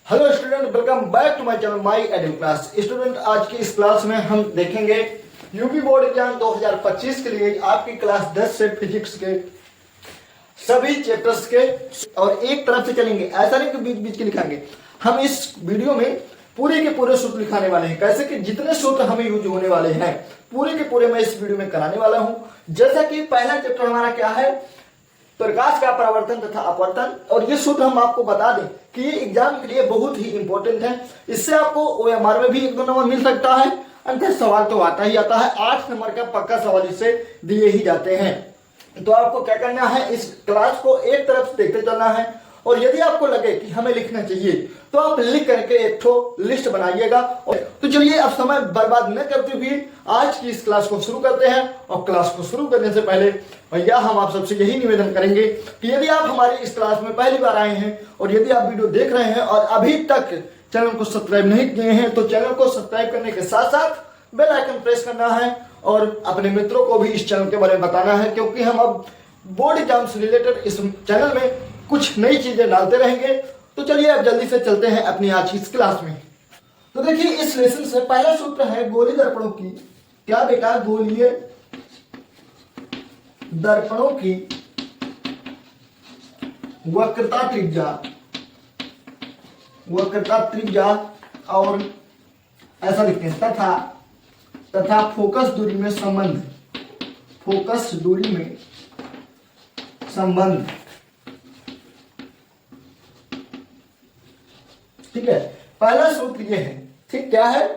Hello student, welcome back to my channel my Adam class. Student, आज की इस class में हम देखेंगे यूपी बोर्ड एग्जाम 2025 के लिए आपकी क्लास 10 से फिजिक्स के सभी चैप्टर्स के और एक तरफ से चलेंगे। ऐसा नहीं कि बीच बीच के लिखाएंगे। हम इस वीडियो में पूरे के पूरे सूत्र लिखाने वाले हैं। कैसे कि जितने सूत्र हमें यूज होने वाले हैं पूरे के पूरे मैं इस वीडियो में कराने वाला हूं। जैसा कि पहला चैप्टर हमारा क्या है, प्रकाश का परावर्तन तथा अपवर्तन। और ये सूत्र हम आपको बता दें कि ये एग्जाम के लिए बहुत ही इंपॉर्टेंट है। इससे आपको ओएमआर में भी 1-2 नंबर मिल सकता है। अंतर सवाल तो आता ही आता है। 8 नंबर का पक्का सवाल इससे दिए ही जाते हैं। तो आपको क्या करना है, इस क्लास को एक तरफ से देखते चलना है। और यदि आपको लगे कि हमें लिखना चाहिए तो आप लिख करके एक ठो लिस्ट बनाइएगा। तो चलिए अब समय बर्बाद न करते हुए आज की इस क्लास को शुरू करते हैं। और क्लास को शुरू करने से पहले भैया हम आप सबसे यही निवेदन करेंगे कि यदि आप हमारी इस क्लास में पहली बार आए हैं और यदि आप वीडियो देख रहे हैं और अभी तक चैनल को सब्सक्राइब नहीं किए हैं तो चैनल को सब्सक्राइब करने के साथ साथ बेल आइकन प्रेस करना है और अपने मित्रों को भी इस चैनल के बारे में बताना है, क्योंकि हम अब बोर्ड एग्जाम से रिलेटेड इस चैनल में कुछ नई चीजें डालते रहेंगे। तो चलिए अब जल्दी से चलते हैं अपनी आज की इस क्लास में। तो देखिए, इस लेसन से पहला सूत्र है गोलीय दर्पणों की। क्या बेटा? गोलीय दर्पणों की वक्रता त्रिज्या और ऐसा लिखते हैं तथा फोकस दूरी में संबंध। ठीक है, पहला सूत्र ये है। ठीक, क्या है?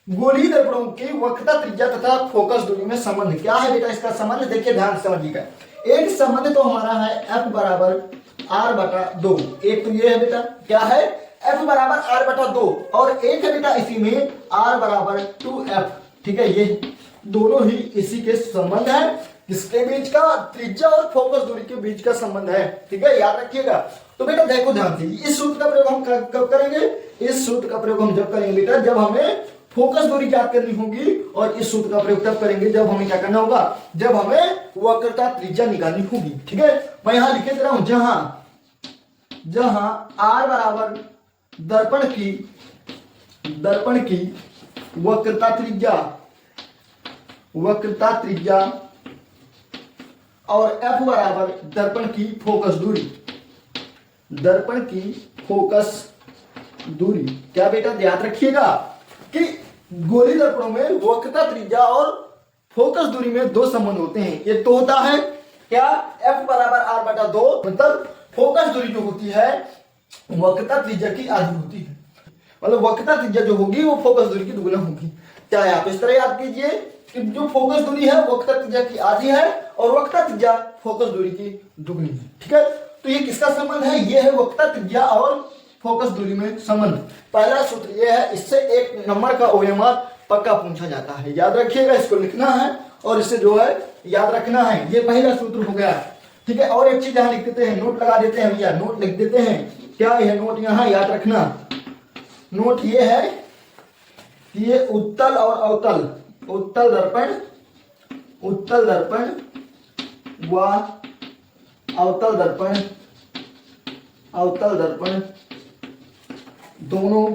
गोलीय दर्पणों की वक्रता त्रिज्या तथा फोकस दूरी में संबंध। क्या है बेटा इसका संबंध? देखिए ध्यान से समझिएगा। एक संबंध तो हमारा है F बराबर R/2। एक तो ये है बेटा, क्या है? F बराबर R/2 और एक है बेटा इसी में R बराबर 2F। ठीक है, ये दोनों ही इसी के संबंध है। किसके बीच का? त्रिज्या और फोकस दूरी के बीच का संबंध है। ठीक है, याद रखिएगा। तो बेटा देखो ध्यान से, इस सूत्र का प्रयोग हम कब करेंगे? इस सूत्र का प्रयोग हम जब करेंगे बेटा जब हमें फोकस दूरी ज्ञात करनी होगी। और इस सूत्र का प्रयोग तब करेंगे जब हमें क्या करना होगा? जब हमें वक्रता त्रिज्या निकालनी होगी। ठीक है, मैं यहां लिखे दे रहा हूं, जहां R बराबर दर्पण की वक्रता त्रिज्या और F बराबर दर्पण की फोकस दूरी। क्या बेटा याद रखिएगा कि गोलीय दर्पणों में वक्रता त्रिज्या और फोकस दूरी में दो संबंध होते हैं। ये तो होता है क्या? F बराबर R/2, मतलब फोकस दूरी जो होती है वक्रता त्रिज्या की आधी होती है। मतलब वक्रता त्रिज्या जो होगी वो फोकस दूरी की दुगुना होगी। चाहे आप इस तरह याद कीजिए कि जो फोकस दूरी है वक्रता त्रिज्या की आधी है और वक्रता त्रिज्या फोकस दूरी की दुगनी है। ठीक है, तो ये किसका संबंध है? ये है वक्रता त्रिज्या और फोकस दूरी में संबंध। पहला सूत्र ये है, इससे 1 नंबर का ओएमआर पक्का पूछा जाता है। याद रखिएगा, इसको लिखना है और इसे जो है याद रखना है। ये पहला सूत्र हो गया। ठीक है, और एक चीज यहां लिख देते हैं, नोट लगा देते हैं भैया, नोट लिख देते हैं। क्या है नोट? यहां याद रखना नोट ये है कि ये उत्तल और अवतल, उत्तल दर्पण व अवतल दर्पण दोनों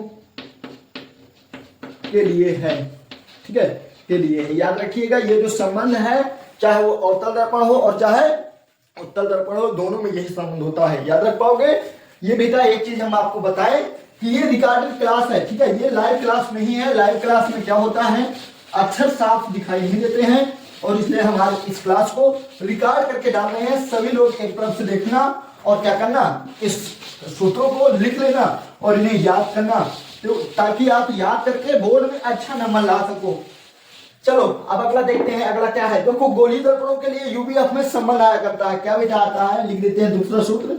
के लिए है। ठीक है, के लिए है। याद रखिएगा, ये जो संबंध है चाहे वो अवतल दर्पण हो और चाहे उत्तल दर्पण हो, दोनों में यही संबंध होता है। याद रख पाओगे? ये बेटा एक चीज हम आपको बताएं कि ये रिकॉर्डेड क्लास है। ठीक है, ये लाइव क्लास नहीं है। लाइव क्लास में क्या होता है, अक्षर साफ दिखाई नहीं देते हैं और इसलिए हमारे इस क्लास को रिकॉर्ड करके डाल रहे हैं। सभी लोग एक तरफ से देखना और क्या करना, इस सूत्रों को लिख लेना और इन्हें याद करना, तो ताकि आप याद करके बोर्ड में अच्छा नंबर ला सको। चलो अब अगला देखते हैं। अगला क्या है? देखो, गोलीय दर्पणों के लिए यूवीएफ में संबंध आया करता है। क्या बेटा आता है? लिख देते हैं दूसरा सूत्र।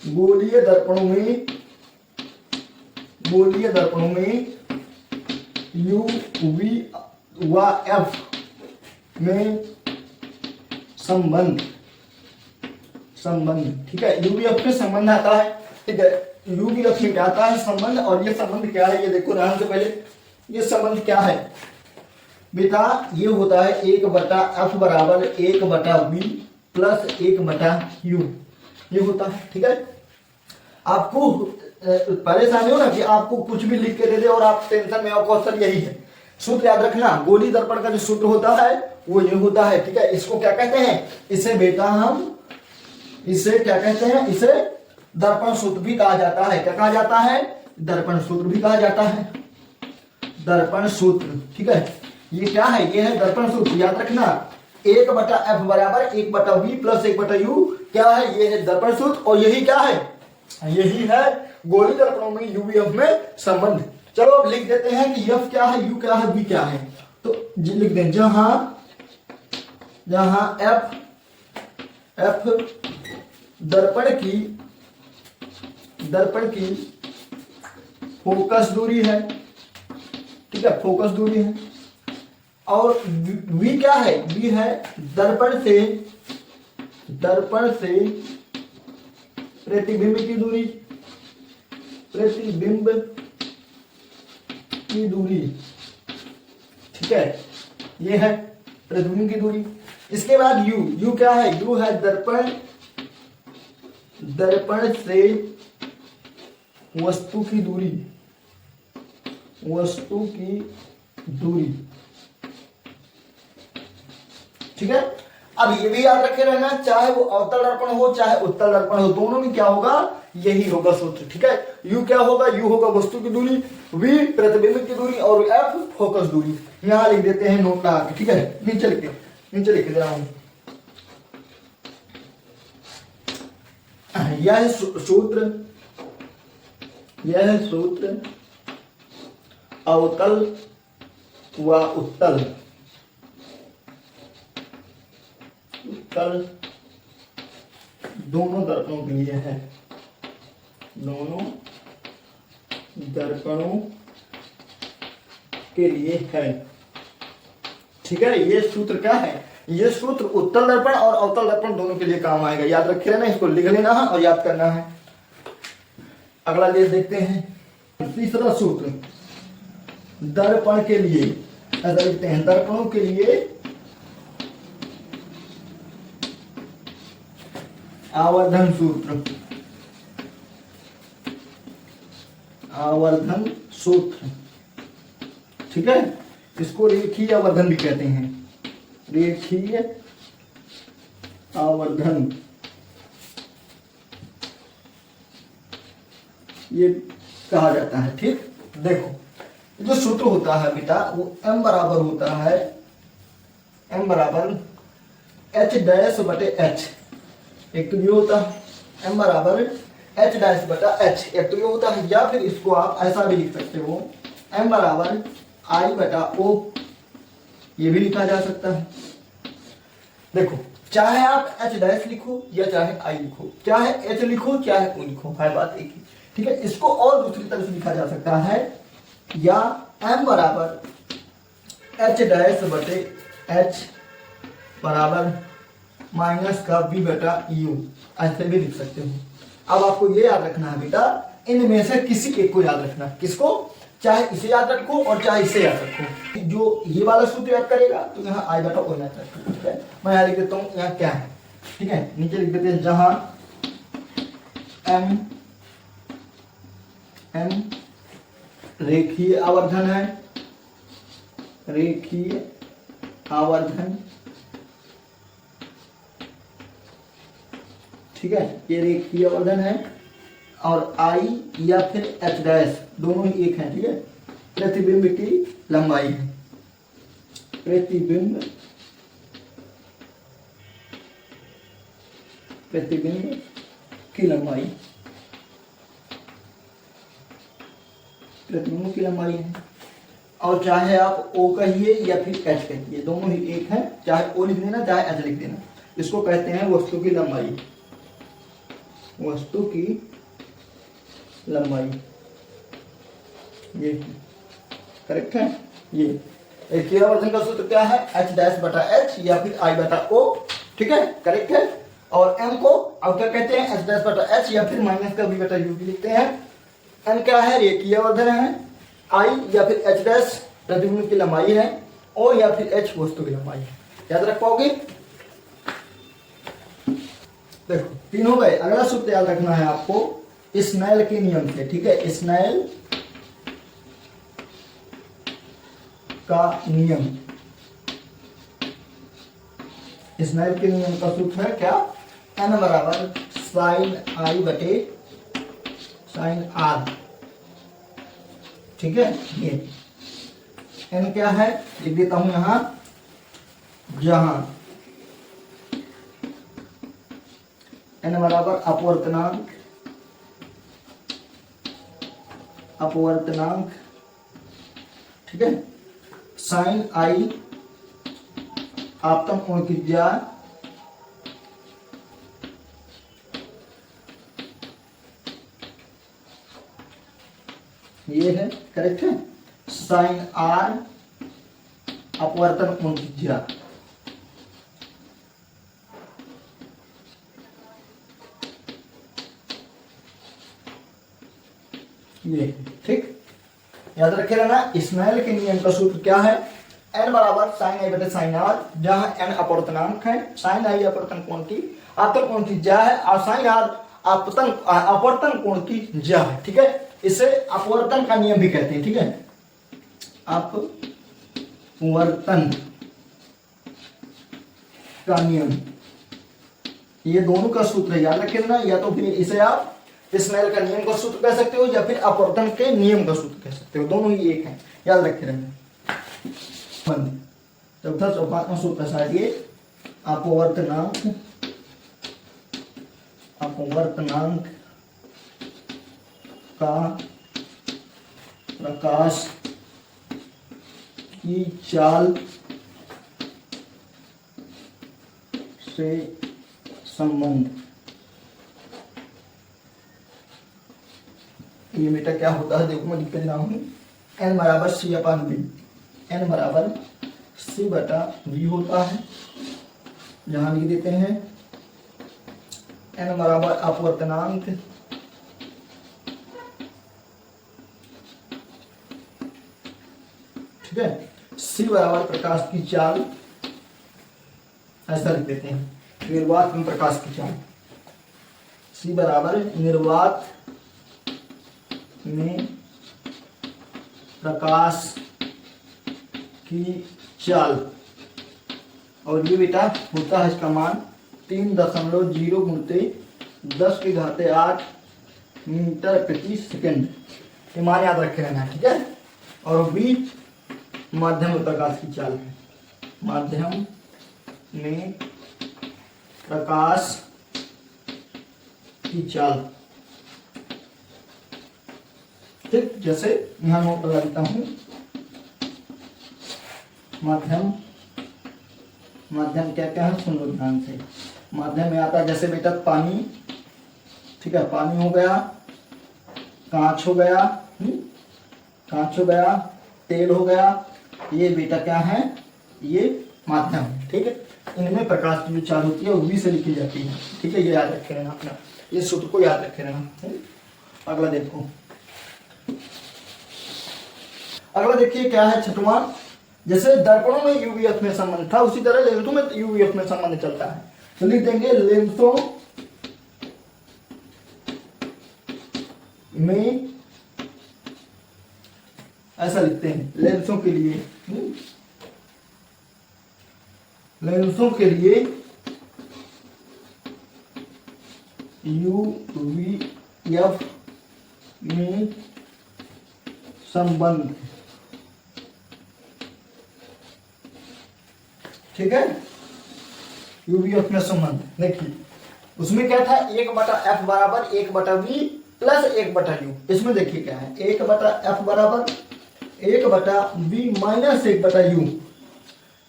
गोलीय दर्पणों में यूवी व एफ में संबंध। ठीक है, यूवीएफ में संबंध आता है। ठीक है, यूवीएफ में क्या आता है? संबंध। और ये संबंध क्या है? ये देखो ध्यान से पहले, ये संबंध क्या है बेटा? ये होता है 1/f बराबर 1/v प्लस 1/u, ये होता है। ठीक है, आपको परेशानी हो ना कि आपको कुछ भी लिख के दे दे और आप टेंशन में आओ, क्वेश्चन यही है। सूत्र याद रखना, गोली दर्पण का जो सूत्र होता है वो ये होता है, ठीक है। इसको क्या कहते हैं, इसे बेटा हम इसे क्या कहते हैं, इसे दर्पण सूत्र भी कहा जाता है। क्या कहा जाता है, दर्पण सूत्र भी कहा जाता है, दर्पण सूत्र, ठीक है। ये क्या है, ये है दर्पण सूत्र। याद रखना 1/f बराबर 1/v प्लस 1/u क्या है, ये है दर्पण सूत्र। और यही क्या है, यही है गोली दर्पणों में यूवीएफ में संबंध। चलो अब लिख देते हैं कि एफ क्या है, यू क्या है, बी क्या है। तो लिख दें जहां एफ दर्पण की फोकस दूरी है, ठीक है, फोकस दूरी है। और वी क्या है, वी है दर्पण से प्रतिबिंब की दूरी, प्रतिबिंब की दूरी, ठीक है, ये है प्रतिबिंब की दूरी। इसके बाद यू क्या है, यू है दर्पण से वस्तु की दूरी, ठीक है। अब ये भी याद रखे रहना, चाहे वो अवतल दर्पण हो चाहे उत्तल दर्पण हो, दोनों में क्या होगा, यही होगा सूत्र, ठीक है। यू क्या होगा, यू होगा वस्तु की दूरी, वी प्रतिबिंब की दूरी और एफ फोकस दूरी। यहां लिख देते हैं नोट लगा के, ठीक है। नीचे लिख दे रहा हूं, यह सूत्र अवतल व उत्तल दोनों दर्पणों के लिए है, दोनों दर्पणों के लिए है, ठीक है। ये सूत्र क्या है, ये सूत्र उत्तल दर्पण और अवतल दर्पण दोनों के लिए काम आएगा। याद रखे रहना, इसको लिख लेना है और याद करना है। अगला लेस देखते हैं, तीसरा सूत्र दर्पण के लिए, ऐसा लिखते हैं दर्पणों के लिए आवर्धन सूत्र, ठीक है। इसको रेखीय आवर्धन भी कहते हैं, रेखीय आवर्धन, ये कहा जाता है, ठीक। देखो जो सूत्र होता है बेटा वो m बराबर होता है, m बराबर h डैश बटे h, एक तो ये होता है m बराबर h डैश बटा h, एक तो ये होता है। या फिर इसको आप ऐसा भी लिख सकते हो m बराबर I बटा o, ये भी लिखा जा सकता है। देखो चाहे आप h डैश लिखो या चाहे I लिखो, चाहे h लिखो चाहे o लिखो, है बात एक ही, ठीक है। इसको और दूसरी तरह से लिखा जा सकता है, या m बराबर h डैश बटे h बराबर माइनस का v बटा u, ऐसे भी लिख सकते हो। अब आपको ये याद रखना है बेटा, इनमें से किसी एक को याद रखना, किसको, चाहे इसे याद रखो और चाहे इसे याद रखो। जो ये वाला सूत्र याद करेगा तो यहाँ आई बटा ओ याद रखो, ठीक है। मैं यहाँ लिख देता हूँ यहाँ क्या है, ठीक है। नीचे लिख देते हैं जहां m रेखीय आवर्धन है, रेखीय आवर्धन, ठीक है, ये रेखीय आवर्धन है। और I या फिर h डैश दोनों ही एक है, ठीक है। प्रतिबिंब की लंबाई है, प्रतिबिंब की लंबाई, प्रतिबिंब की लंबाई है। और चाहे आप O कहिए या फिर H कहिए, दोनों ही एक है, चाहे O लिख देना चाहे H लिख देना। इसको कहते हैं वस्तु की लंबाई, वस्तु की लंबाई, ये करेक्ट है। ये रेखीय आवर्धन का सूत्र क्या है, h डैश बटा h या फिर I बटा o, ठीक है, करेक्ट है। और m को अब क्या कहते हैं, h डैश बटा h या फिर माइनस का v बटा u भी लिखते हैं। m क्या है, रेखीय आवर्धन है, I या फिर h डैश प्रतिबिंब की लंबाई है, o या फिर h वस्तु की लंबाई है। याद रख पाओगे। देखो तीन हो गए। अगला सूत्र याद रखना है आपको, स्नेल के नियम से, ठीक है, स्नेल का नियम, स्नेल के नियम का सूत्र है क्या, n बराबर साइन आई बटे साइन आर, ठीक है। ये n क्या है लिख देता हूं यहां, जहां n बराबर अपवर्तनांक, अपवर्तनांक, ठीक है, साइन आई आपतन कोण की त्रिज्या, ये है करेक्ट है, साइन आर अपवर्तन कोण की त्रिज्या, ये ठीक याद रखे रहना। स्नेल के नियम का सूत्र क्या है, n बराबर साइन आई बटे साइन आर, जहां n अपवर्तनांक है, साइन आई अपवर्तन कोण की, आपतन कोण की त्रिज्या है, और साइन आर अपवर्तन कोण की त्रिज्या है, ठीक है। इसे अपवर्तन का नियम भी कहते हैं, ठीक है, अपवर्तन का नियम, ये दोनों का सूत्र है, याद रखे ना। या तो फिर इसे आप स्नेल का नियम का सूत्र कह सकते हो, या फिर अपवर्तन के नियम का सूत्र कह सकते हो, दोनों ही एक है, याद रखे रहना। चौथा चौपांचवां सूत्र सारिए, अपवर्तनांक, अपवर्तनांक का प्रकाश की चाल से संबंध, ये बेटा क्या होता है देखो मैं लिख के दे रहा हूं, n बराबर सी अपान बी, n बराबर सी बटा वी होता है, जहां लिख देते हैं n बराबर अपवर्तनांक, ठीक है, सी बराबर प्रकाश की चाल, ऐसा लिख देते हैं, निर्वात में प्रकाश की चाल, सी बराबर निर्वात में प्रकाश की चाल, और ये बेटा होता है इसका मान 3.0 गुणते 10⁸ मीटर प्रति सेकंड, ये मान याद रखे रहना, ठीक है। और बी माध्यम में प्रकाश की चाल है, माध्यम में प्रकाश की चाल, ठीक, जैसे यहां नोट लगा देता हूं, माध्यम, माध्यम क्या क्या है सुन लो ध्यान से, माध्यम में आता है जैसे बेटा पानी, ठीक है, पानी हो गया, कांच हो गया, कांच हो गया, तेल हो गया, ये बेटा क्या है, ये माध्यम, ठीक है। इनमें प्रकाश की जो चाल होती है वो V से लिखी जाती है, ठीक है, ये याद रखे रहना अपना, ये सूत्र को याद रखे रहना। अगला देखो, अगला देखिए क्या है छठवां, जैसे दर्पणों में यूवीएफ में संबंध था, उसी तरह लेंसों में यूवीएफ में संबंध चलता है, तो लिख देंगे लेंसों में, ऐसा लिखते हैं, लेंसों के लिए, लेंसों के लिए यूवीएफ में संबंध, ठीक है, यूवीएफ में संबंध। देखिए उसमें क्या था, 1/f बराबर 1/v प्लस 1/u, इसमें देखिए क्या है, 1/f बराबर 1/v माइनस 1/u,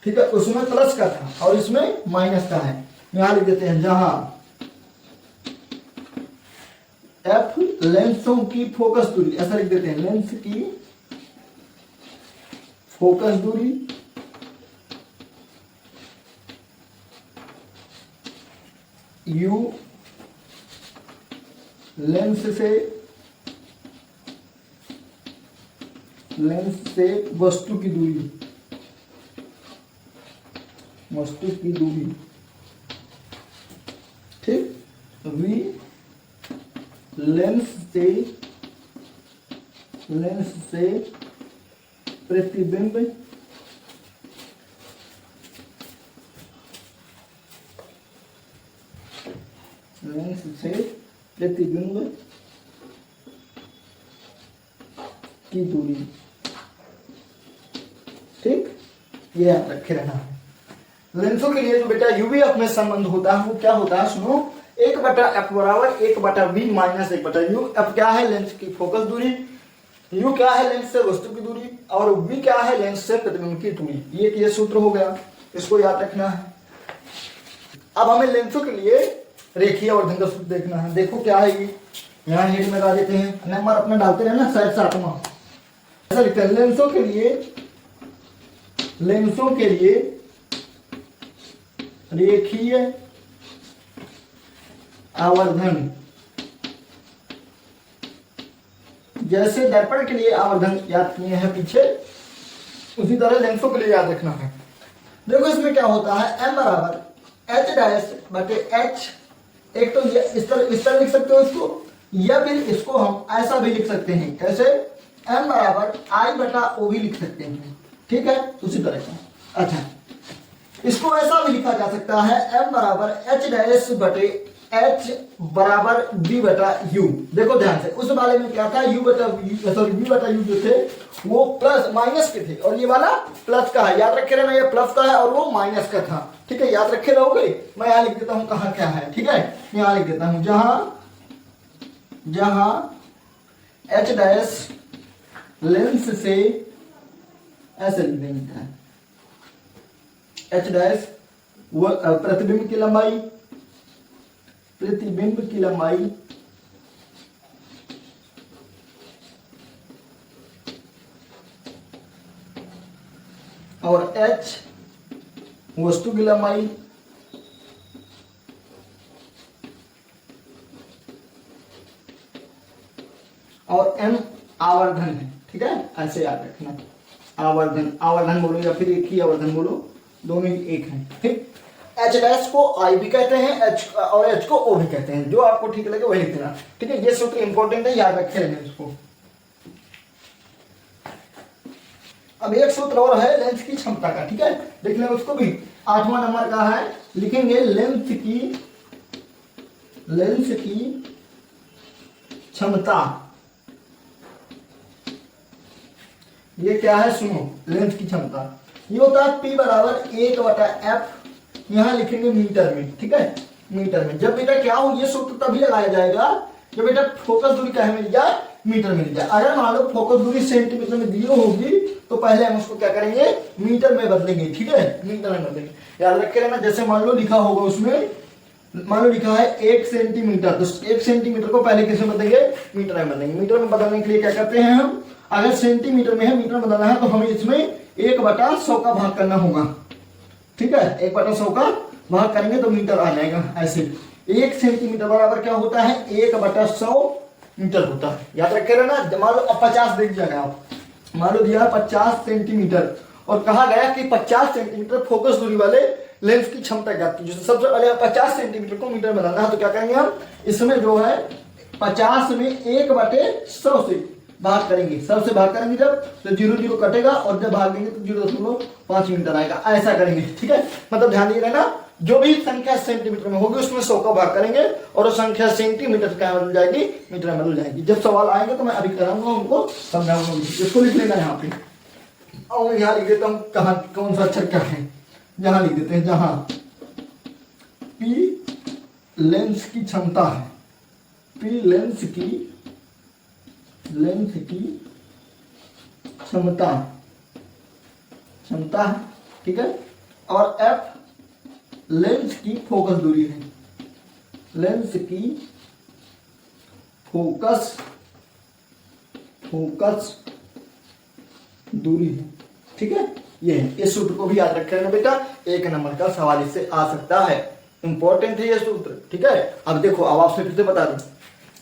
ठीक है, उसमें प्लस का था और इसमें माइनस का है, यहां लिख देते हैं, जहां f लेंसों की फोकस दूरी, ऐसा लिख देते हैं, लेंस की फोकस दूरी, u लेंस से वस्तु की दूरी, वस्तु की दूरी, ठीक, v लेंस से प्रतिबिंब की दूरी, ठीक, ये याद रखे रहना है। लेंसों के लिए जो बेटा यूवीएफ में संबंध होता है वो क्या होता है, सुनो, 1/f बराबर 1/v माइनस 1/u। एफ क्या है, लेंस की फोकस दूरी, यू क्या है, लेंस से वस्तु की दूरी, और v क्या है, लेंस से प्रतिबिंब की दूरी। ये सूत्र हो गया, इसको याद रखना है। अब हमें लेंसों के लिए रेखीय आवर्धन का सूत्र देखना है। देखो क्या है ये, यहाँ हेड में लगा देते हैं, नंबर अपना डालते रहना, शायद 7वां ऐसा लिखते हैं। लेंसों के लिए रेखीय आवर्धन, जैसे दर्पण के लिए आवर्धन याद किए हैं पीछे, उसी तरह लेंसों के लिए याद रखना है। देखो इसमें क्या होता है, m बराबर h डैश बटे h। एक तो इस तरह लिख सकते हो इसको, या फिर इसको हम ऐसा भी लिख सकते हैं, कैसे, m बराबर i बटा o भी लिख सकते हैं, ठीक है, उसी तरह का। अच्छा, इसको ऐसा भी लिखा जा सकता है, m बराबर h डैश बटे h बराबर v बटा u। देखो ध्यान से, उस वाले में क्या था, v बटा u जो थे वो प्लस माइनस के थे, और ये वाला प्लस का है, याद रखे रहना, ये प्लस का है और वो माइनस का था, ठीक है, याद रखे रहोगे। मैं यहाँ लिख देता हूँ कहाँ क्या है, ठीक है, यहाँ लिख देता हूँ, जहां h डैश लेंस से, ऐसे लिख देंगे, h डैश वो प्रतिबिंब की लंबाई, और h वस्तु की लंबाई, और m आवर्धन है, ठीक है, ऐसे याद रखना। आवर्धन बोलो या फिर एक ही आवर्धन बोलो, दोनों ही एक हैं, ठीक। एच डैश को आई भी कहते हैं, एच और एच को ओ भी कहते हैं, जो आपको ठीक लगे वही लिख देना, ठीक है। ये सूत्र इंपॉर्टेंट है, याद रखे रहना इसको। अब एक सूत्र और है लेंस की क्षमता का, ठीक है, देख लें उसको भी, 8वां नंबर का है, लिखेंगे लेंस की क्षमता। ये क्या है, सुनो, लेंस की क्षमता ये होता है P बराबर 1/f, यहां लिखेंगे मीटर में, ठीक है, मीटर में। जब बेटा क्या हो, ये सूत्र तभी लगाया जाएगा जब बेटा फोकस दूरी क्या है मिल जाए, मीटर मिल जाए। अगर मान लो फोकस दूरी सेंटीमीटर में दी होगी तो पहले हम उसको क्या करेंगे, मीटर में बदलेंगे, ठीक है, मीटर में बदलेंगे, याद रखे रहना। जैसे मान लो लिखा होगा उसमें, मान लो लिखा है 1 सेंटीमीटर, तो 1 सेंटीमीटर को पहले किसमें बदलेंगे, मीटर में बदलेंगे। मीटर में बदलने के लिए क्या करते हैं हम, अगर सेंटीमीटर में है, मीटर बदलना है, तो हमें इसमें 1/100 का भाग करना होगा, ठीक है, 1/100 का भाग करेंगे तो मीटर आ जाएगा। ऐसे 1 सेंटीमीटर बराबर क्या होता है, 1/100 मीटर होता है, याद रखे रहना। मान लो अब 50 देख जाएगा आप, मान लो दिया 50 सेंटीमीटर, और कहा गया कि 50 सेंटीमीटर फोकस दूरी वाले लेंस की क्षमता ज्ञात कीजिए। सबसे पहले 50 सेंटीमीटर को मीटर बनाना है, तो क्या करेंगे हम, इसमें जो है 50 में 1/100 से भाग करेंगे, 100 से भाग करेंगे जब, तो 0 कटेगा, और जब भाग देंगे तो 0.5 मीटर आएगा, ऐसा करेंगे, ठीक है। मतलब ध्यान दिए रहना, जो भी संख्या सेंटीमीटर में होगी उसमें 100 का भाग करेंगे, और वो संख्या सेंटीमीटर क्या बदल जाएगी, मीटर में बदल जाएगी। जब सवाल आएंगे तो मैं अभी कराऊंगा, उनको समझाऊंगा। इसको लिख लेना यहाँ पे, और यहाँ लिख देता हूँ कहाँ कौन सा अक्षर क्या है, यहाँ लिख देते हैं, जहाँ P लेंस की क्षमता है, P लेंस की क्षमता है, ठीक है, और F लेंस की फोकस दूरी है, लेंस की फोकस दूरी है, ठीक है। ये है, इस सूत्र को भी याद रखेंगे बेटा, 1 नंबर का सवाल इससे आ सकता है, इंपॉर्टेंट है ये सूत्र, ठीक है। अब देखो, अब आपसे फिर से बता दूं,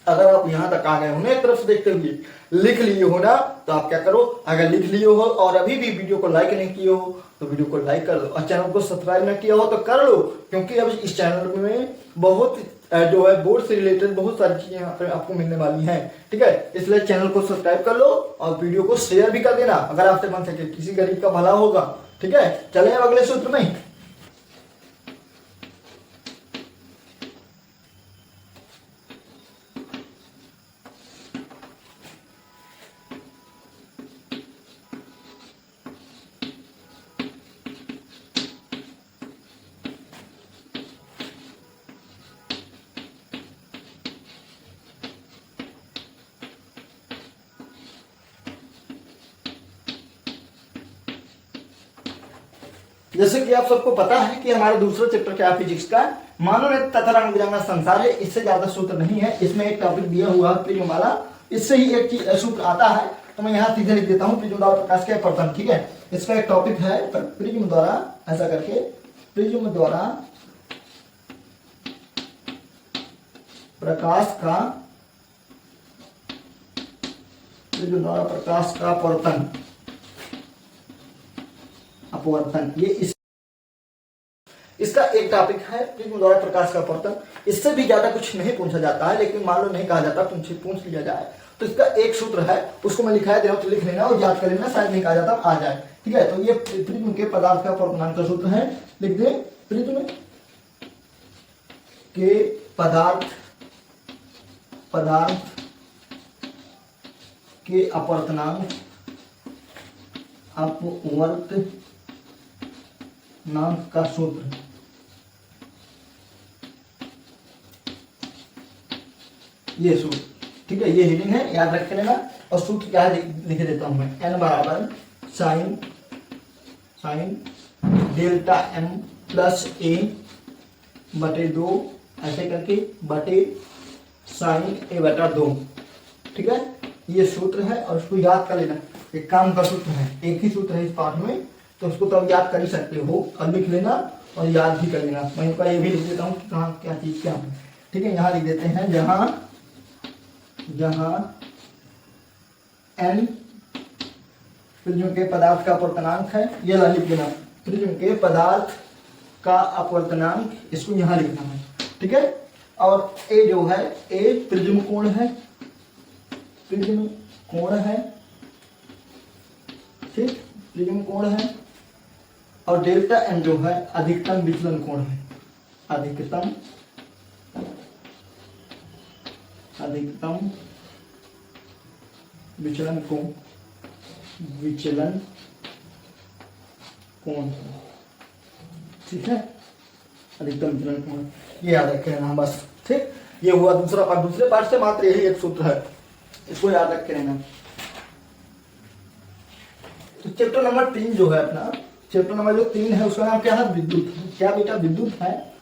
अगर आप यहां तक आ गए हो ना, एक तरफ से देखते हुए लिख लिए हो ना, तो आप क्या करो, अगर लिख लिए हो और अभी भी वीडियो को लाइक नहीं किए हो तो वीडियो को लाइक कर दो, और चैनल को सब्सक्राइब नहीं किया हो तो कर लो, क्योंकि अब इस चैनल में बहुत जो है बोर्ड से रिलेटेड बहुत सारी चीजें यहाँ पे आपको मिलने वाली हैं। ठीक है, इसलिए चैनल को सब्सक्राइब कर लो और वीडियो को शेयर भी कर देना अगर आपसे बन सके, किसी गरीब का भला होगा। ठीक है, चले अब अगले सूत्र में। जैसे कि आप सबको पता है कि हमारा दूसरा चैप्टर क्या है फिजिक्स का, मानव ने तथा रंग बिरंगा संसार है। इससे ज्यादा सूत्र नहीं है, इसमें एक टॉपिक दिया हुआ है प्रिज्म वाला, इससे ही एक सूत्र आता है। तो मैं यहाँ सीधे लिख देता हूँ, प्रिज्म द्वारा प्रकाश के अपवर्तन। ठीक है, इसका एक टॉपिक है प्रिज्म द्वारा, ऐसा करके प्रिज्म द्वारा प्रकाश का, प्रिज्म द्वारा प्रकाश का अपवर्तन, अपवर्तन ये इसका एक टॉपिक है प्रिज्म द्वारा प्रकाश का अपवर्तन। इससे भी ज्यादा कुछ नहीं पूछा जाता है, लेकिन मान लो नहीं कहा जाता, तुमसे पूछ लिया जाए तो इसका एक सूत्र है, उसको मैं लिखा दे रहा हूं तो लिख लेना और याद कर लेना, शायद नहीं कहा जाता आ जाए। ठीक है, तो ये प्रिज्म के पदार्थ का अपवर्तनांक का सूत्र है, लिख दे प्रिज्म के पदार्थ के अपवर्तनांक का सूत्र। ये सूत्र, ठीक है, ये हीलिंग है, याद रख लेना। और सूत्र क्या है लिख देता हूं मैं, n बराबर sine delta m plus a बटे 2, ऐसे करके बटे साइन a बटा 2। ठीक है, ये सूत्र है और उसको याद कर लेना। एक काम का सूत्र है, एक ही सूत्र है इस पाठ में, तो उसको तो याद कर ही सकते हो और लिख लेना और याद भी कर लेना। मैं इनका ये भी लिख देता हूँ कि कहाँ क्या चीज क्या है। ठीक है, यहाँ लिख देते हैं, जहाँ n प्रिज्म के पदार्थ का अपवर्तनांक है, ये ला लिख देना, प्रिज्म के पदार्थ का अपवर्तनांक, इसको यहाँ लिखना है। ठीक है, और a जो है, a प्रिज्म कोण है, प्रिज्म कोण है, ठीक, प्रिज्म कोण है। और डेल्टा m जो है अधिकतम विचलन कोण है, अधिकतम विचलन कोण, ठीक है, अधिकतम विचलन कोण, ये याद रखे रहना बस। ठीक, ये हुआ दूसरा पार्ट। दूसरे पार्ट से मात्र यही एक सूत्र है, इसको याद रखे रहना। तो चैप्टर नंबर 3 जो है अपना, चैप्टर नंबर जो 3 है उसका नाम क्या है, विद्युत। क्या बेटा, विद्युत है।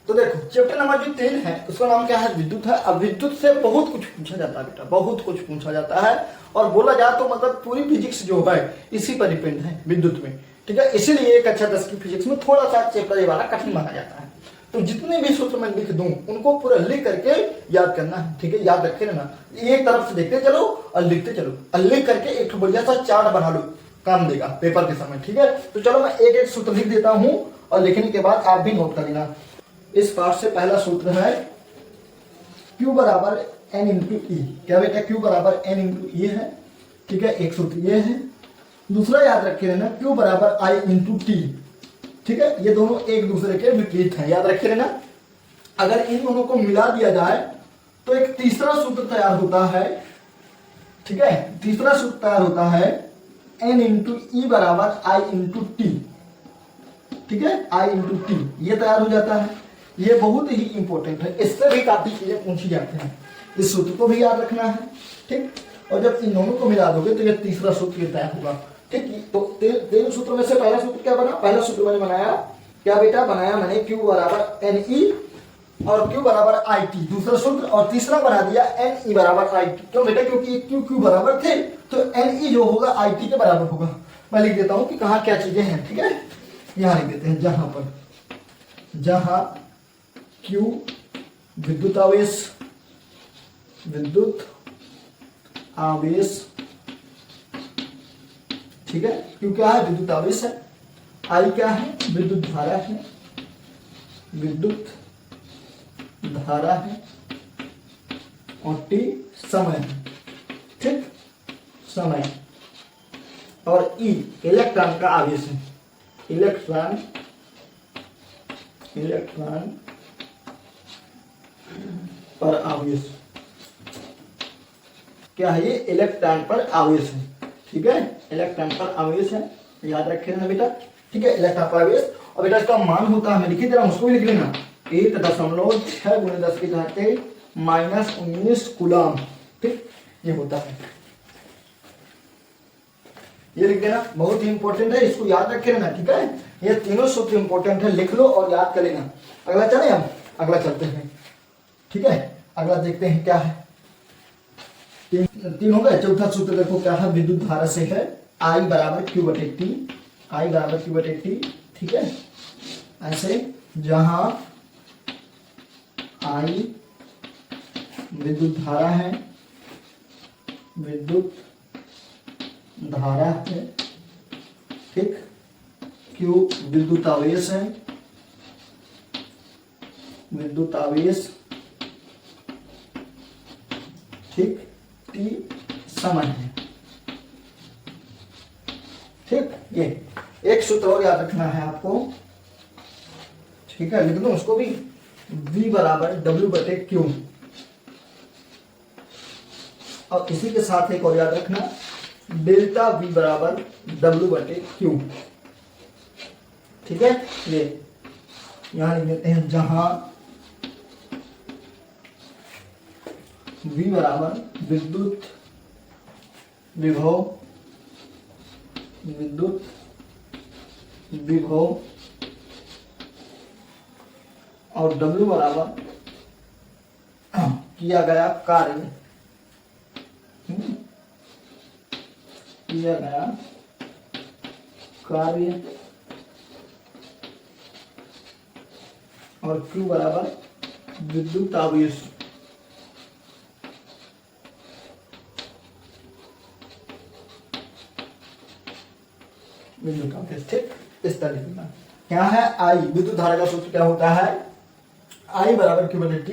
तो देखो चैप्टर नंबर जो 3 है उसका नाम क्या है, विद्युत है। अब विद्युत से बहुत कुछ पूछा जाता है बेटा, बहुत कुछ पूछा जाता है, और बोला जाए तो मतलब पूरी फिजिक्स जो है इसी पर डिपेंड है, विद्युत में। ठीक है, इसीलिए एक अच्छा 10 की फिजिक्स में थोड़ा सा चैप्टर ये वाला कठिन माना जाता है। तो जितने भी सूत्र मैं लिख दूं उनको पूरा लिख करके याद करना है। ठीक है, याद रखे रहना, एक तरफ से देखते चलो और लिखते चलो, और लिख करके एक बढ़िया सा चार्ट बना लो, काम देगा पेपर के समय। ठीक है, तो चलो मैं एक एक सूत्र लिख देता हूं और लिखने के बाद आप भी नोट कर लेना। इस पाठ से पहला सूत्र है Q बराबर n इंटू ई। क्या बेटा, Q बराबर n इंटू ई है। ठीक है, एक सूत्र ये है। दूसरा याद रखे रहना, Q बराबर I इंटू टी। ठीक है, ये दोनों एक दूसरे के विपरीत हैं, याद रखे रहना। अगर इन दोनों को मिला दिया जाए तो एक तीसरा सूत्र तैयार होता है। ठीक है, तीसरा सूत्र तैयार होता है n इंटू ई बराबर I इंटू टी। ठीक है, I इंटू टी, ये तैयार हो जाता है। ये बहुत ही इंपॉर्टेंट है, इससे भी काफी चीजें पूछी जाती हैं, इस सूत्र को भी याद रखना है। ठीक, और जब इन दोनों को मिला दोगे तो ये तीसरा सूत्र तैयार होगा। ठीक, तो तीन सूत्रों में से पहला सूत्र क्या बना, पहला सूत्र मैंने बनाया क्या बेटा, बनाया मैंने Q बराबर एन ई और Q बराबर आई टी, दूसरा सूत्र। और तीसरा बना दिया एन ई बराबर आई टी। क्यों बेटा, क्योंकि Q बराबर थे तो एन ई जो होगा आई टी के बराबर होगा। मैं लिख देता हूं कि कहाँ क्या चीजें हैं। ठीक है, यहां लिख देते हैं, जहां Q विद्युत आवेश, ठीक ठीक है, क्यू क्या है, विद्युत आवेश है, आई क्या है, विद्युत धारा है, विद्युत धारा है, और टी समय है, ठीक, समय, और ई इलेक्ट्रॉन का आवेश है, इलेक्ट्रॉन पर आवेश, क्या है ये, इलेक्ट्रॉन पर आवेश है, ठीक है, इलेक्ट्रॉन पर आवेश है, याद रखे ना बेटा, ठीक है, इलेक्ट्रॉन पर आवेश। और बेटा इसका मान होता है, मैं लिखी दे रहा हूं, उसको भी लिख लेना, 1.6 × 10⁻⁻19 कूलम, ठीक, ये होता है, ये लिख देना, बहुत ही इंपॉर्टेंट है, इसको याद रखे रहना, ठीक है, ये तीनों सूत्र इंपॉर्टेंट है, लिख लो और याद कर लेना। अगला चले, हम अगला चलते हैं, ठीक है, अगला देखते हैं क्या है, तीन हो गए। चौथा सूत्र देखो क्या है, विद्युत धारा से है, I बराबर Q/T, I बराबर Q/T, ठीक है, ऐसे जहां I विद्युत धारा है, विद्युत धारा है, ठीक, Q विद्युत आवेश है, विद्युत आवेश, ठीक, T समय है, ठीक, ये एक सूत्र और याद रखना है आपको, ठीक है, लिख दो उसको भी, V बराबर W/Q, और इसी के साथ एक और याद रखना, डेल्टा V बराबर W/Q, ठीक है, ये यहां लिख देते हैं, जहां V बराबर विद्युत विभव, विद्युत विभव, और W बराबर किया गया कार्य, किया गया कार्य, और Q बराबर विद्युत आवेश, विद्युत आवेश, ठीक, इस तरीके का क्या है, I विद्युत धारा का सूत्र क्या होता है, I बराबर Q/T,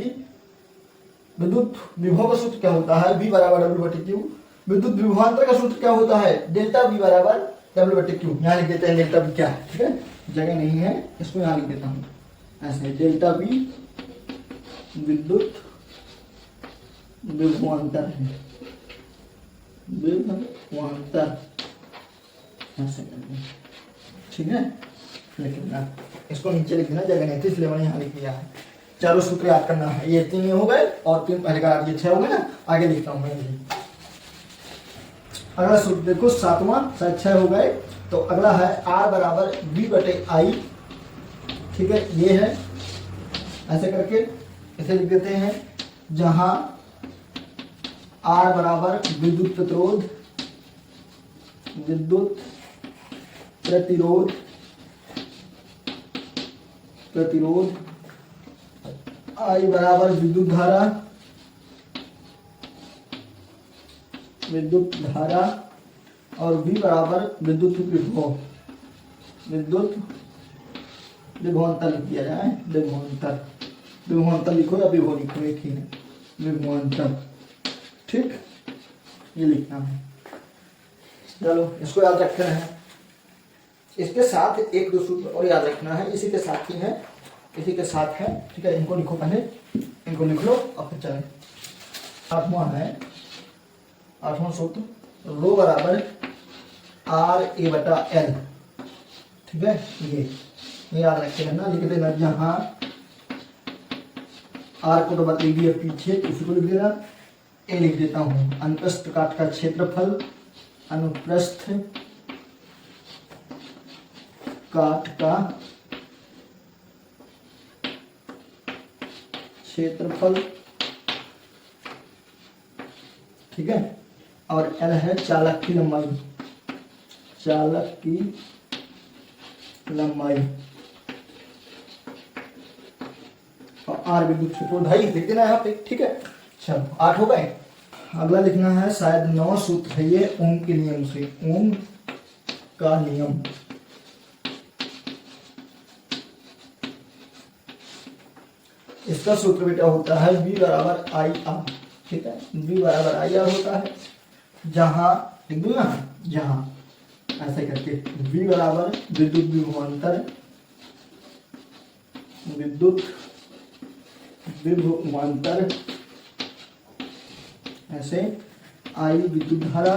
विद्युत विभव का सूत्र क्या होता है, V बराबर W/Q, विद्युत विभवांतर का सूत्र क्या होता है, डेल्टा V बराबर W/Q, यहाँ लिख देते हैं डेल्टा V क्या है, ठीक है, जगह नहीं है, इसको यहाँ लिख देता हूँ ऐसे, डेल्टा V विद्युत विभवांतर है, विभवांतर, ऐसे करके, ठीक है, लिखना, इसको नीचे लिख देना, जगह नहीं थी इसलिए मैंने यहाँ लिख दिया है। चारों सूत्र याद करना है, ये 3 हो गए, और 3 पहले का ये 6 हो गए ना, आगे लिखता हूँ मैं। अगला सूत्र देखो, 7वां, 6 हो गए, तो अगला है R बराबर V/I, ठीक है, ये है, ऐसे करके इसे लिख देते हैं, जहां R बराबर विद्युत प्रतिरोध, विद्युत प्रतिरोध, प्रतिरोध, I बराबर विद्युत धारा, विद्युत धारा, और V बराबर विद्युत विभव, विद्युत विभवांतर लिख दिया जाए, विभवांतर, विभवांतर लिखो या विभव लिखो, एक ही है, विभवांतर, ठीक, ये लिखना है। चलो इसको याद रखना है, इसके साथ एक दो सूत्र और याद रखना है, इसी के साथ ही है, इसी के साथ है, ठीक है, इनको लिखो पहले, इनको लिख लो और फिर चलें। 8वां है, 8वां सूत्र, रो बराबर RA/L, ठीक है, ये याद रखे ना, लिख देना, जहां R को तो बता दिया पीछे, इसी को लिख देना, ए लिख देता हूं, अनुप्रस्थ काट का क्षेत्रफल, अनुप्रस्थ काट का क्षेत्रफल, ठीक है, और L है चालक की लंबाई, चालक की लंबाई, और R विद्युत क्षेत्रफल, भाई लिख देना यहाँ पे, ठीक है। चलो 8 हो गए। अगला लिखना है, शायद 9 सूत्र है ये, ओम के नियम से, ओम का नियम। इसका सूत्र बेटा होता है V बराबर आई आर। ठीक है, V बराबर आई आर होता है, जहां लिख दूंगा, जहां ऐसे करके V बराबर विद्युत विभवांतर, विद्युत विभवांतर ऐसे, आई विद्युत धारा,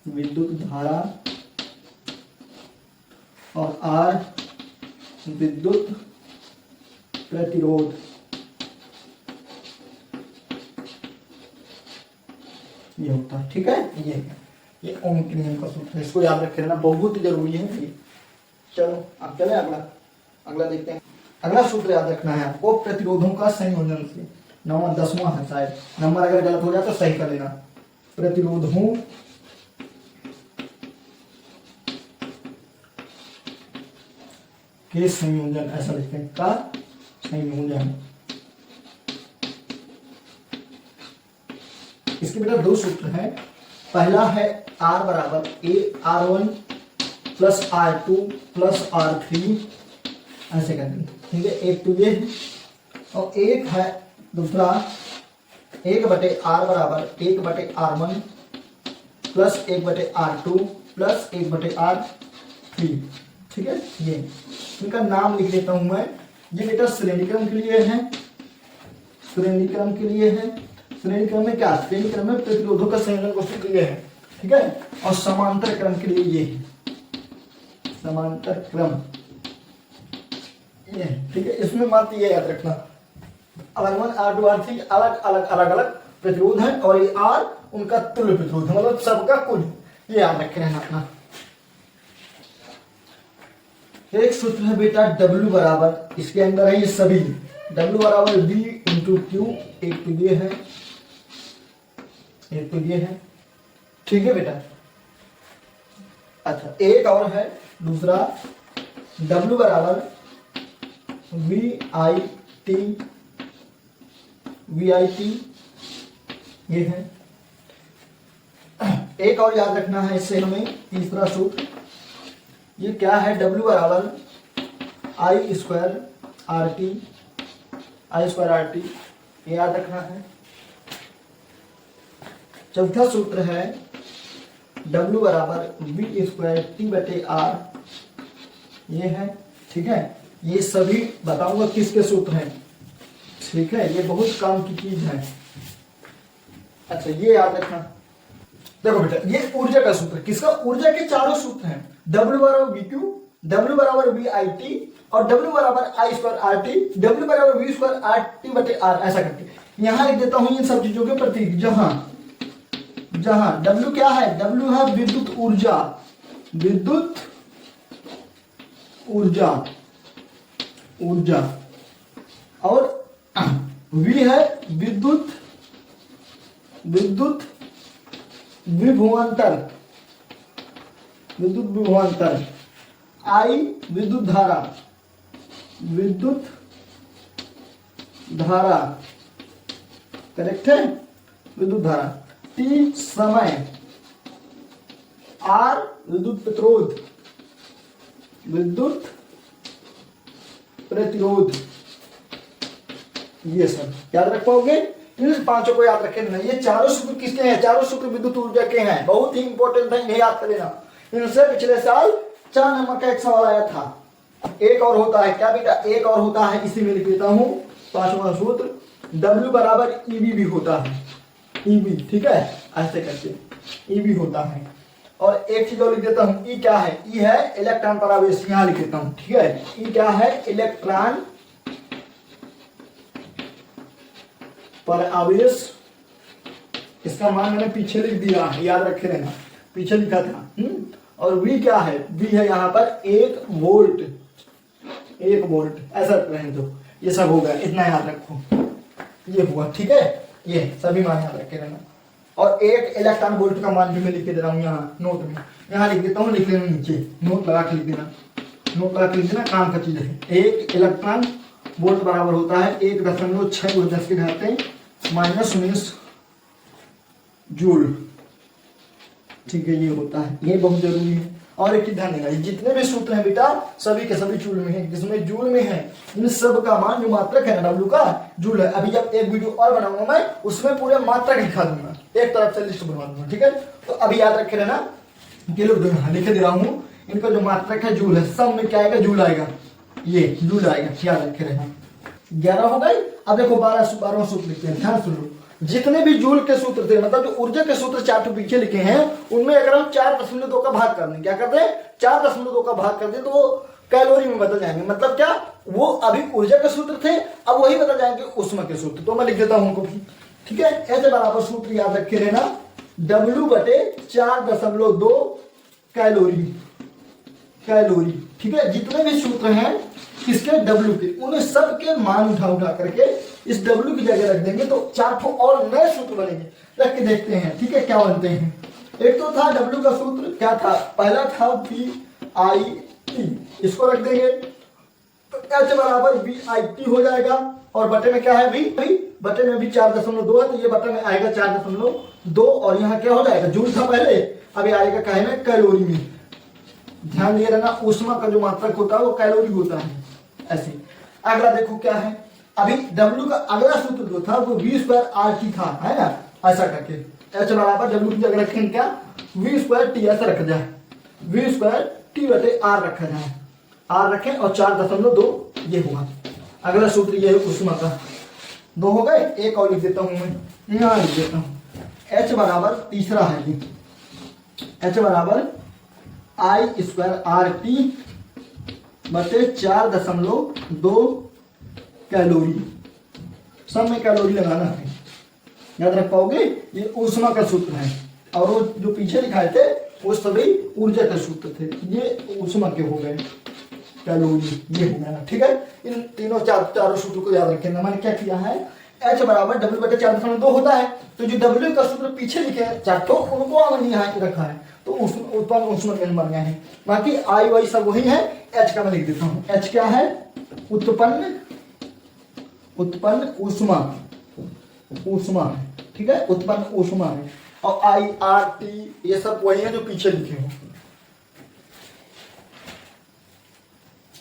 विद्युत धारा, और आर विद्युत प्रतिरोध। ये होता है। ठीक है, ये ओम के नियम का सूत्र है, इसको याद रख लेना, बहुत जरूरी है ये। चलो अब चले अगला देखते हैं। अगला सूत्र याद रखना है आपको, प्रतिरोधों का संयोजन से। 9वां 10वां है शायद, नंबर अगर गलत हो जाए तो सही कर लेना। प्रतिरोधों के संयोजन, ऐसा लिखते हैं, का संयोजन। इसके बेटा दो सूत्र हैं। पहला है R बराबर R1 plus R2 plus R3, ऐसे कर देंगे। ठीक है, एक तो ये है, और एक है दूसरा 1/R बराबर 1/R1 plus 1/R2 plus 1/R3। ठीक है, ये इनका नाम लिख लेता हूं मैं। ये बेटा श्रेणी क्रम के लिए है, श्रेणी क्रम के लिए है। श्रेणी क्रम में क्या, श्रेणी क्रम में प्रतिरोधों का संयोजन को सूत्र ये है। ठीक है, और समांतर क्रम के लिए ये है, समांतर क्रम ये। ठीक है, इसमें मात्र ये याद रखना, R1 R2 R3 अलग अलग प्रतिरोध है, और ये R उनका तुल्य प्रतिरोध है, मतलब सबका कुल। ये याद रखे रहना अपना। एक सूत्र है बेटा W बराबर, इसके अंदर है ये सभी, W बराबर V इंटू क्यू। एक तो ये है, एक तो ये है। ठीक है बेटा, अच्छा एक और है दूसरा, W बराबर VIT, ये है। एक और याद रखना है इससे हमें, तीसरा सूत्र, ये क्या है, W बराबर I स्क्वायर RT, ये याद रखना है। चौथा सूत्र है W बराबर V स्क्वायर T/R, ये है। ठीक है, ये सभी बताऊंगा किसके सूत्र हैं। ठीक है, ये बहुत काम की चीज है। अच्छा ये याद रखना, देखो बेटा ये ऊर्जा का सूत्र, किसका, ऊर्जा के चारों सूत्र हैं। W बराबर VQ, W बराबर VIT, और W बराबर I स्क्वायर RT, W बराबर V स्क्वायर RT/R, ऐसा करके यहां लिख देता हूं इन सब चीजों के प्रतीक। जहां W क्या है, W है विद्युत ऊर्जा, विद्युत ऊर्जा, और V है विद्युत विभवांतर, I विद्युत धारा, करेक्ट है, विद्युत धारा। T समय, R विद्युत प्रतिरोध, ये सब याद रख पाओगे। इन पांचों को याद रखे ना। ये चारों सूत्र किसके हैं, चारों सूत्र विद्युत ऊर्जा के हैं, बहुत ही इंपॉर्टेंट है, इन्हें याद कर लेना। इनसे पिछले साल 4 नंबर का एक सवाल आया था। एक और होता है क्या बेटा, एक और होता है, इसी में लिख देता हूं 5वां सूत्र, W बराबर EB भी होता है, EB। ठीक है, ऐसे करके EB होता है। और एक चीज और लिख देता हूं, E क्या है, E है इलेक्ट्रॉन पर आवेश, यहां लिख देता हूं। ठीक है, E क्या है, इलेक्ट्रॉन पर आवेश, इसका मान मैंने पीछे लिख दिया, याद रखे रहना, पीछे लिखा था। और V क्या है, V है यहाँ पर 1 वोल्ट, ऐसा रहने दो। ये सब हो गया, इतना याद रखो, ये हुआ। ठीक है, ये सभी मान याद रखे रहना। और 1 इलेक्ट्रॉन वोल्ट का मान भी मैं लिख के दे रहा हूँ यहाँ नोट में, यहाँ लिख देता हूँ, लिख लेना नीचे, नोट लगा के लिख देना, काम का चीज है। 1 इलेक्ट्रॉन वोल्ट बराबर होता है 1.6 × 10⁻⁻⁻⁰ जूल। ठीक है, ये होता है, ये बहुत जरूरी है। और एक चीज ध्यान देना, जितने भी सूत्र हैं बेटा सभी के सभी जूल में है, जिसमें जूल में है इन सब का मान जो मात्रक है ना डब्ल्यू का जूल है। अभी जब एक वीडियो और बनाऊंगा मैं उसमें पूरे मात्रक लिखा दूंगा, एक तरफ से लिस्ट बनवा दूंगा, ठीक है। तो अभी याद रखे रहना, लिखे दे रहा हूँ, इनका जो मात्रक है जूल है, सब में क्या आएगा जूल आएगा, ये जूल आएगा, याद रखे रहना। 11 हो गई। अब देखो 12वां सूत्र लिखते हैं, ध्यान सुन लो। जितने भी जूल के सूत्र थे, मतलब जो ऊर्जा के सूत्र 4 पीछे लिखे हैं, उनमें अगर हम 4.2 का भाग कर दें, क्या करते हैं 4.2 का भाग कर दें तो वो कैलोरी में बदल जाएंगे। मतलब क्या, वो अभी ऊर्जा के सूत्र थे, अब वही बदल जाएंगे ऊष्मा के सूत्र। तो मैं लिख देता हूं उनको भी, ठीक है। ऐसे बराबर सूत्र याद रखे रहना, W/4.2 कैलोरी, ठीक है। जितने भी सूत्र हैं किसके, W के, उन्हें सब के मान उठा करके इस W की जगह रख देंगे तो 4 और नए सूत्र बनेंगे। रख के देखते हैं, ठीक है, क्या बनते हैं। एक तो था W का सूत्र, क्या था, पहला था VIT, इसको रख देंगे तो H/VIT हो जाएगा। और बटे में क्या है, बटे में भी 4.2 है, तो ये बटे में आएगा 4.2 और यहाँ क्या हो जाएगा, जूल था पहले, अभी आएगा क्या है में, कैलोरी में। ध्यान दिए रहना, ऊष्मा का जो मात्रक होता है वो कैलोरी होता है, ऐसे। अगला देखो क्या है, अभी W का अगला सूत्र जो था वो V²RT था, है ना, ऐसा करके H/W की जगह रखेंगे क्या, V²T ऐसा रखा जाए, V²T/R रखा जाए, R रखें और 4.2 ये हुआ। अगला सूत्र ये है ऊष्मा का, 2 हो गए। एक और लिख देता हूं मैं, यहाँ लिख देता हूं, H तीसरा है ये, H/I²RT बटे 4.2 कैलोरी। सब में कैलोरी लगाना है, याद रख पाओगे। ये ऊष्मा का सूत्र है और वो जो पीछे लिखाए थे वो सभी ऊर्जा के सूत्र थे, ये ऊष्मा के हो गए, कैलोरी ये हो गया, ठीक है। इन तीनों चारों सूत्र को याद रखेंगे। मैंने क्या किया है, H/W/4.2 होता है, तो जो W का सूत्र पीछे लिखे हैं चारों, उनको हमने यहाँ रखा है, तो उत्पन्न ऊष्मा के बन गए हैं। बाकी आई वाई सब वही है। H का मैं लिख देता हूँ, H क्या है, उत्पन्न ऊष्मा है, ठीक है, उत्पन्न ऊष्मा है। और IRT ये सब वही है जो पीछे लिखे हो,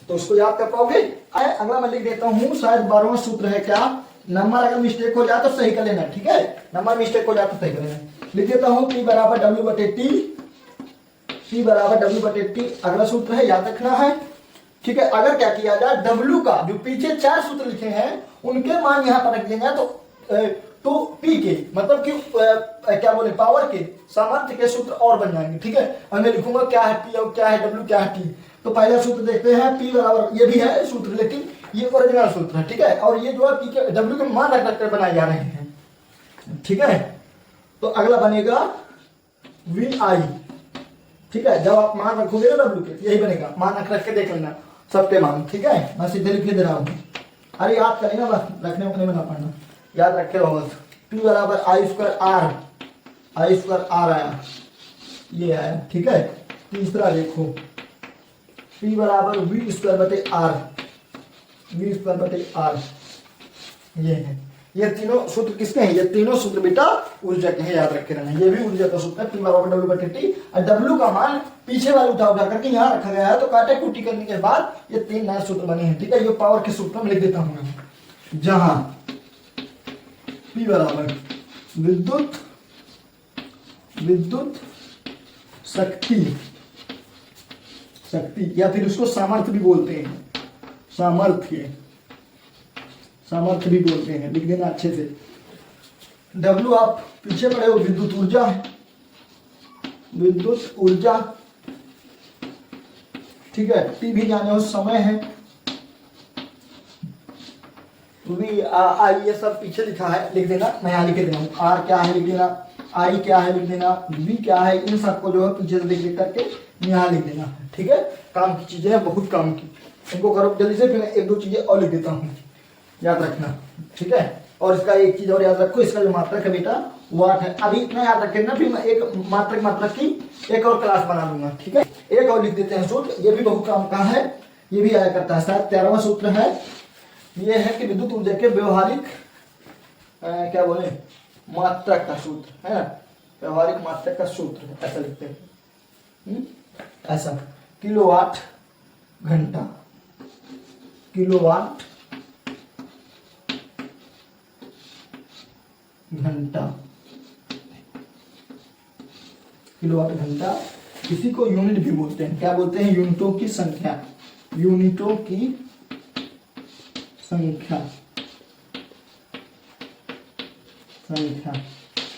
तो उसको याद कर पाओगे। अगला मैं लिख देता हूँ, शायद 12वां सूत्र है क्या, नंबर अगर मिस्टेक हो जाए तो सही कर लेना, ठीक है, नंबर मिस्टेक हो जाए तो सही कर लेना। लिख देता हूँ P/W/T, अगला सूत्र है, याद रखना है, ठीक है। अगर क्या किया जाए, W का जो पीछे 4 सूत्र लिखे हैं उनके मान यहाँ पर रख देंगे, तो P के मतलब कि क्या बोले, पावर के, सामर्थ्य के सूत्र और बन जाएंगे, ठीक है। और मैं लिखूंगा क्या है P और क्या है W, क्या है T। तो पहला सूत्र देखते हैं, P बराबर, ये भी है सूत्र लेकिन ये ओरिजिनल सूत्र है, ठीक है। और ये जो है P के W के मान रख कर बनाए जा रहे हैं, ठीक है। तो अगला बनेगा VI, ठीक है। जब आप मान रखोगे ना W के, यही बनेगा, मान रख के देख लेना सबके मान, ठीक है। मैं सीधे लिख दे रहा हूँ, अरे याद करें ना, बस रखने उखने में ना पढ़ना, याद रखे रहो बस। P/I²R आया, ये आया, ठीक है। तीसरा देखो, P/V²/R, ये है। ये तीनों सूत्र किसके हैं, ये तीनों सूत्र बेटा ऊर्जा के हैं, याद रखे रहना। ये भी ऊर्जा का सूत्र है, P/W/T। और W का मान पीछे वाले उठा करके यहाँ रखा गया है, तो काटे कुटी करने के बाद ये 3 नए सूत्र बने हैं, ठीक है। ये पावर के सूत्र में लिख देता हूँ मैं, जहां P बराबर विद्युत शक्ति या फिर उसको सामर्थ्य भी बोलते हैं, सामर्थ्य भी बोलते हैं, लिख देना अच्छे से। W आप पीछे पड़े हो, विद्युत ऊर्जा, ठीक है। T भी जाने हो, समय है। I ये सब पीछे लिखा है, लिख देना, मैं यहाँ लिख दे रहा हूँ। R क्या है लिख देना, I क्या है लिख देना, V क्या है, इन सबको जो है पीछे से लिख करके यहाँ लिख देना, ठीक है। काम की चीजें हैं, बहुत काम की, इनको करो जल्दी से। फिर मैं 1-2 चीजें और लिख देता हूँ, याद रखना, ठीक है। और इसका एक चीज और याद रखो, इसका जो मात्रक है बेटा वाट है। अभी इतना याद रखेना, फिर मैं एक मात्रक की एक और क्लास बना दूंगा, ठीक है। एक और लिख देते हैं सूत्र, ये भी बहुत काम का है, ये भी आया करता है, शायद 13वां सूत्र है। ये है कि विद्युत ऊर्जा के व्यवहारिक क्या बोले, मात्रक का सूत्र है ना, व्यवहारिक मात्रक का सूत्र ऐसा लिखते हैं। ऐसा किलोवाट घंटा, किलोवाट घंटा, किलोवाट घंटा। इसी को यूनिट भी बोलते हैं। क्या बोलते हैं? यूनिटों की संख्या, यूनिटों की संख्या, संख्या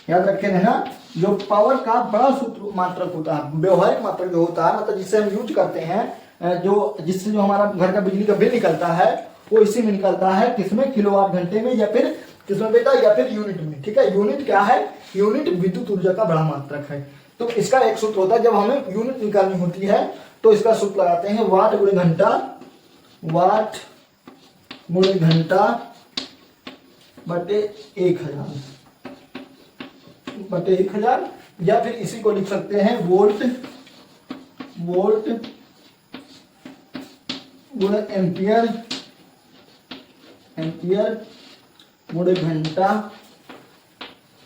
याद रखे रहना। जो पावर का बड़ा सूत्र मात्रक होता है, व्यवहारिक मात्रक जो होता है, मतलब जिसे हम यूज करते हैं, जो जिससे जो हमारा घर का बिजली का बिल निकलता है, वो इसी में निकलता है। किसमें? किलोवाट घंटे में, या फिर किसमें बेटा? या फिर यूनिट में। ठीक है, यूनिट क्या है? यूनिट विद्युत ऊर्जा का बड़ा मात्रक है। तो इसका एक सूत्र होता है, जब हमें यूनिट निकालनी होती है तो इसका सूत्र लगाते हैं वाट गुणे घंटा, वाट गुणे घंटा बटे 1000, बटे 1000। या फिर इसी को लिख सकते हैं वोल्ट, वोल्ट गुणे एम्पियर, एम्पियर गुणे घंटा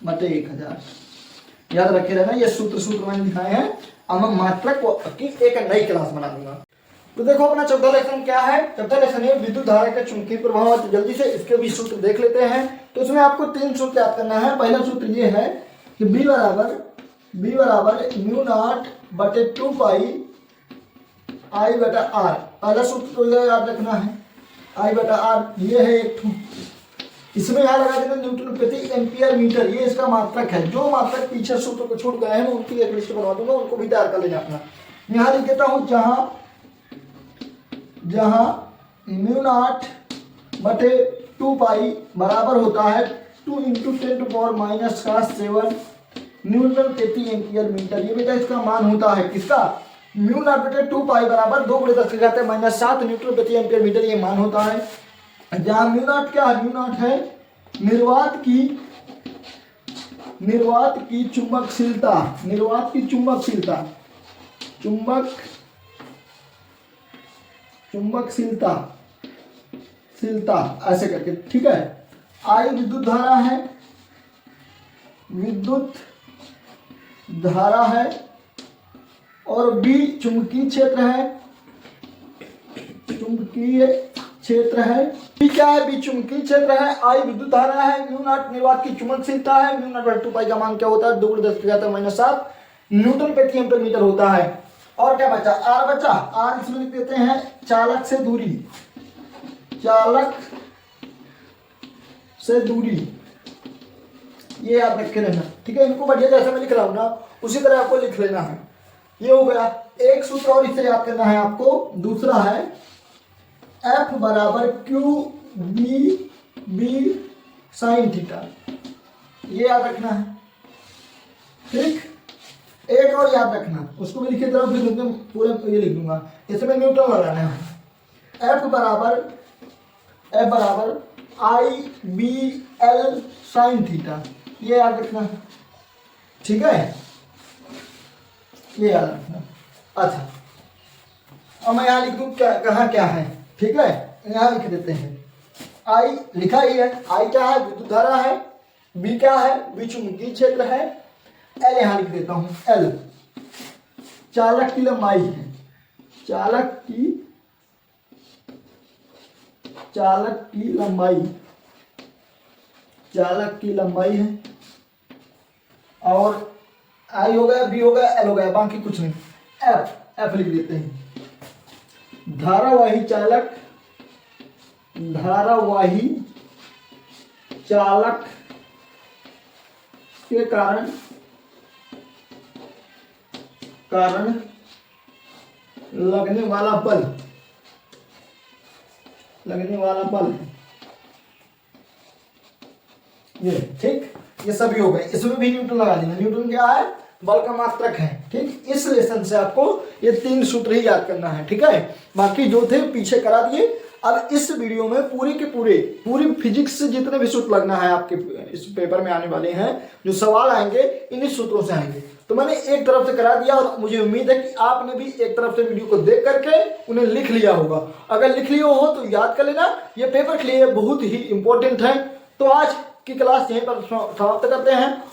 बटे 1000। याद रखे रहना, ये सूत्र मैंने दिखाए हैं। अब मैं मात्रक की एक नई क्लास बना दूंगा। तो देखो अपना चौथा लेसन क्या है? चौथा लेसन है विद्युत धारा का चुंबकीय प्रभाव। तो जल्दी से इसके भी सूत्र देख लेते हैं। तो इसमें आपको 3 सूत्र याद करना है। पहला सूत्र ये है कि B बराबर म्यू नॉट बटे 2 पाई I बटा R। पहला सूत्र तो यह याद रखना है, I बटा R। ये है एक। इसमें यहाँ लगा देना न्यूटन प्रति एम्पियर मीटर, ये इसका मात्रक है। जो मात्रक पीछे सूत्र को छूट गए हैं उनकी एक लिस्ट बनवा दूंगा, उनको भी तैयार कर लेना अपना। यहाँ लिख देता हूँ जहाँ म्यू नॉट बटे 2 पाई बराबर होता है 2 × 10⁻⁷ न्यूटन प्रति एम्पियर मीटर। ये बेटा इसका मान होता है। किसका? म्यू नॉट बटे 2 पाई बराबर 2 × 10⁻⁷ न्यूटन प्रति एम्पियर मीटर, ये मान होता है। जहां म्यू नॉट क्या है? म्यू नॉट है निर्वात की चुंबकशीलता, निर्वात की चुंबकशीलता, चुंबकशीलता ऐसे करके। ठीक है, आई विद्युत धारा है, विद्युत धारा है, और बी चुंबकीय क्षेत्र है, चुंबकीय क्षेत्र है। बी क्या है? बी चुंबकीय क्षेत्र है। आई विद्युत धारा है। म्यू नॉट निर्वात की चुंबकशीलता है। म्यू नॉट बटे 2 पाई का मान क्या होता है? 2 × 10⁻⁷ न्यूटन प्रति एम्पियर मीटर होता है। और क्या बचा? आर बचा। आर इसमें लिख देते हैं चालक से दूरी, चालक से दूरी, ये याद रखे रहना। ठीक है, इनको बढ़िया जैसे मैं लिख रहा हूं ना उसी तरह आपको लिख लेना है। ये हो गया एक सूत्र, और इससे याद करना है आपको। दूसरा है F बराबर QB साइन थीटा, ये याद रखना है। ठीक, एक और याद रखना, उसको भी लिखे तरफ भी लिखने पूरे ये लिख दूंगा। इसमें न्यूटन लगाना है। F बराबर IBL साइन थीटा, ये याद रखना है। ठीक है, ये याद रखना। अच्छा, अब मैं यहाँ लिख दूँ क्या, कहाँ क्या है। ठीक है, यहाँ लिख देते हैं। आई लिखा ही है। आई क्या है? विद्युत धारा है। बी क्या है? बी चुंबकीय क्षेत्र है। एल यहाँ लिख देता हूँ, एल चालक की लंबाई है, चालक की लंबाई है। और आई हो गया, बी हो गया, एल हो गया, बाकी कुछ नहीं। एफ लिख देते हैं। धारावाही चालक के कारण लगने वाला बल ये। ठीक, ये सभी हो गए। इसमें भी न्यूटन लगा देना। न्यूटन क्या है? बल का मात्रक है। ठीक, इस लेसन से आपको ये 3 सूत्र ही याद करना है। ठीक है, बाकी जो थे पीछे करा दिए। अब इस वीडियो में पूरी फिजिक्स से जितने भी सूत्र लगना है आपके इस पेपर में आने वाले हैं, जो सवाल आएंगे इन्हीं सूत्रों से आएंगे। तो मैंने एक तरफ से करा दिया, और मुझे उम्मीद है कि आपने भी एक तरफ से वीडियो को देख करके उन्हें लिख लिया होगा। अगर लिख लिया हो तो याद कर लेना, ये पेपर के लिए बहुत ही इंपॉर्टेंट है। तो आज की क्लास यहीं पर समाप्त करते हैं।